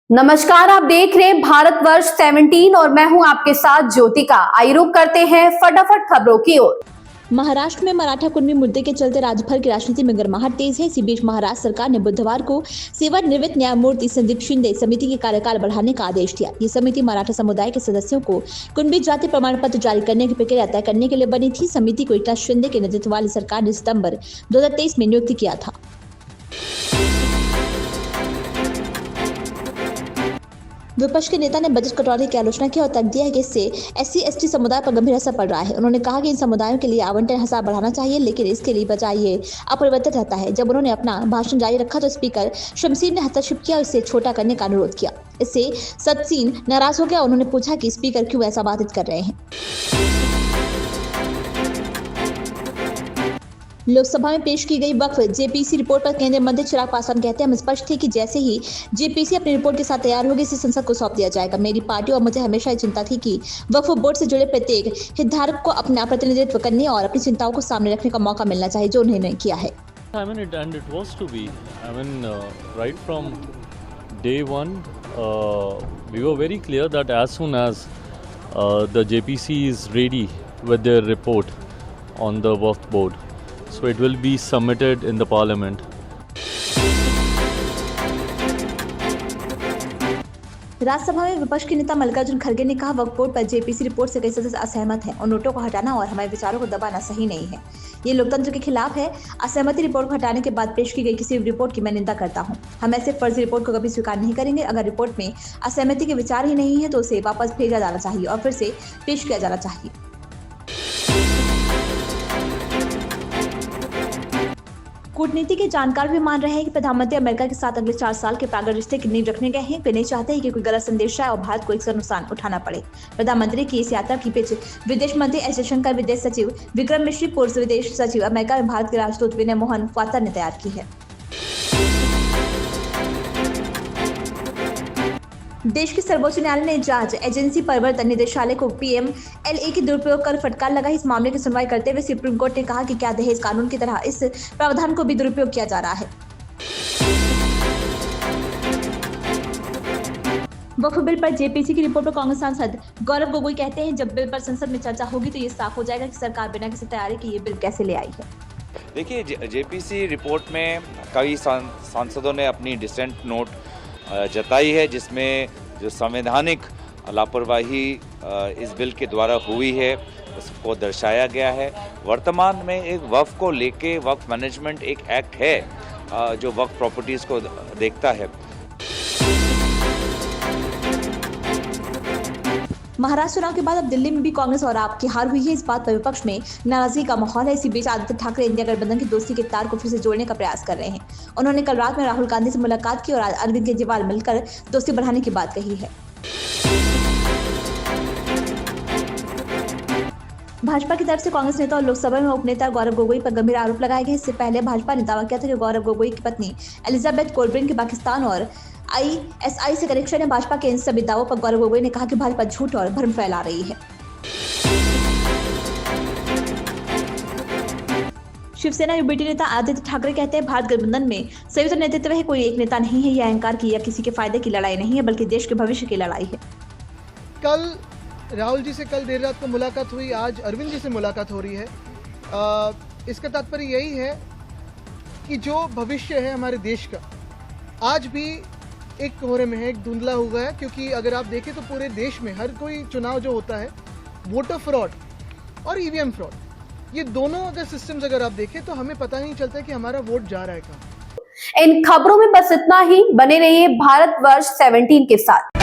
नमस्कार, आप देख रहे हैं भारतवर्ष 17 और मैं हूं आपके साथ ज्योतिका। आइए रुक करते हैं फटाफट खबरों की ओर। महाराष्ट्र में मराठा कुर्मी मुद्दे के चलते राज्य भर की राजनीति में गर्माहट तेज है। इसी बीच महाराष्ट्र सरकार ने बुधवार को सेवानिवृत्त न्यायमूर्ति संदीप शिंदे समिति के कार्यकाल बढ़ाने का आदेश दिया। ये समिति मराठा समुदाय के सदस्यों को कुर्मी जाति प्रमाण पत्र जारी करने की प्रक्रिया तय करने के लिए बनी थी। समिति को एकनाथ शिंदे के नेतृत्व वाली सरकार ने सितंबर 2023 में नियुक्त किया था। विपक्ष के नेता ने बजट कटौती की आलोचना की और तर्क दिया है कि इससे SC/ST समुदाय पर गंभीर असर पड़ रहा है। उन्होंने कहा कि इन समुदायों के लिए आवंटन हिसाब बढ़ाना चाहिए, लेकिन इसके लिए बजाय ये अपरिवर्तित रहता है। जब उन्होंने अपना भाषण जारी रखा तो स्पीकर शमसीर ने हस्तक्षेप किया और इसे छोटा करने का अनुरोध किया। इससे सदस्यन नाराज हो गया। उन्होंने पूछा कि स्पीकर क्यों ऐसा बाधित कर रहे हैं। लोकसभा में पेश की गई वक्फ JPC रिपोर्ट पर केंद्रीय मंत्री चिराग पासवान कहते हैं, हम स्पष्ट थे कि जैसे ही JPC अपनी रिपोर्ट के साथ तैयार होगी इसे संसद को सौंप दिया जाएगा। मेरी पार्टी और मुझे हमेशा ये चिंता थी कि वक्फ बोर्ड से जुड़े प्रत्येक हितधारक को अपना प्रतिनिधित्व करने और अपनी चिंताओं को सामने रखने का मौका मिलना चाहिए, जो उन्होंने किया है। It was to be. Right from day one, we were very clear that as soon as the JPC is ready with their report on the Waqf board, so it will be submitted in the parliament. Rajya Sabha में विपक्ष के नेता मल्लिकार्जुन खड़गे ने कहा, वक्फ board पर JPC report से कई सदस्य असहमत हैं और नोटों को हटाना और हमारे विचारों को दबाना सही नहीं है। ये लोकतंत्र के खिलाफ है। असहमति रिपोर्ट को हटाने के बाद पेश की गई किसी भी रिपोर्ट की मैं निंदा करता हूं। हम ऐसे फर्जी रिपोर्ट को कभी स्वीकार नहीं करेंगे। अगर रिपोर्ट में असहमति के विचार ही नहीं है तो उसे वापस भेजा जाना चाहिए और फिर से पेश किया जाना चाहिए। कूटनीति के जानकार भी मान रहे हैं कि प्रधानमंत्री अमेरिका के साथ अगले 4 साल के प्रागढ़ रिश्ते की नींव रखने गए हैं। वे नहीं चाहते हैं कि कोई गलत संदेश आए और भारत को इसका नुकसान उठाना पड़े। प्रधानमंत्री की इस यात्रा की पिच विदेश मंत्री एस जयशंकर, विदेश सचिव विक्रम मिश्री, पूर्व विदेश सचिव अमेरिका में भारत के राजदूत विनय मोहन क्वातर ने तैयार की है। देश के सर्वोच्च न्यायालय ने जांच एजेंसी प्रवर्तन निदेशालय को PMLA के दुरुपयोग कर फटकार लगाई। इस मामले की सुनवाई करते हुए सुप्रीम कोर्ट ने कहा कि क्या दहेज कानून की तरह इस प्रावधान को भी दुरुपयोग किया जा रहा है। वक्फ बिल पर JPC की रिपोर्ट पर कांग्रेस सांसद गौरव गोगोई कहते हैं, जब बिल पर संसद में चर्चा होगी तो ये साफ हो जाएगा कि सरकार बिना किसी तैयारी के ये बिल कैसे ले आई है। देखिए, JPC रिपोर्ट में कई सांसदों ने अपनी डिसेंट नोट जताई है, जिसमें जो संवैधानिक लापरवाही इस बिल के द्वारा हुई है उसको दर्शाया गया है। वर्तमान में एक वक्फ को लेके वक्फ मैनेजमेंट एक एक्ट है जो वक्फ प्रॉपर्टीज़ को देखता है। महाराष्ट्र चुनाव के बाद अब दिल्ली में भी कांग्रेस और आप की हार हुई है। इस बात पर विपक्ष में नाराजगी का माहौल है। इसी बीच आदित्य ठाकरे इंडिया गठबंधन की दोस्ती के तार को फिर से जोड़ने का प्रयास कर रहे हैं। उन्होंने कल रात में राहुल गांधी से मुलाकात की और अरविंद केजरीवाल मिलकर दोस्ती बढ़ाने की बात कही है। भाजपा की तरफ से कांग्रेस नेता और लोकसभा में उपनेता गौरव गोगोई पर गंभीर आरोप लगाए गए। इससे पहले भाजपा ने दावा किया था कि गौरव गोगोई की पत्नी एलिजाबेथ कोलब्रिन के पाकिस्तान और ISI से कनेक्शन है। भाजपा के इन सभी दावों पर गौरव गोगोई ने कहा कि भाजपा झूठ और भ्रम फैला रही है। शिवसेना UBT नेता आदित्य ठाकरे कहते हैं, भारत गठबंधन में संयुक्त नेतृत्व है, कोई एक नेता नहीं है। यह अहंकार की या किसी के फायदे की लड़ाई नहीं है, बल्कि देश के भविष्य की लड़ाई है। कल राहुल जी से कल देर रात को मुलाकात हुई, आज अरविंद जी से मुलाकात हो रही है। इसका तात्पर्य यही है कि जो भविष्य है हमारे देश का आज भी एक कोहरे में है, एक धुंधला हुआ है। क्योंकि अगर आप देखें तो पूरे देश में हर कोई चुनाव जो होता है, वोटर फ्रॉड और EVM फ्रॉड, ये दोनों अगर सिस्टम्स अगर आप देखें तो हमें पता नहीं चलता कि हमारा वोट जा रहा है कहाँ। इन खबरों में बस इतना ही। बने रहिए भारतवर्ष 17 के साथ।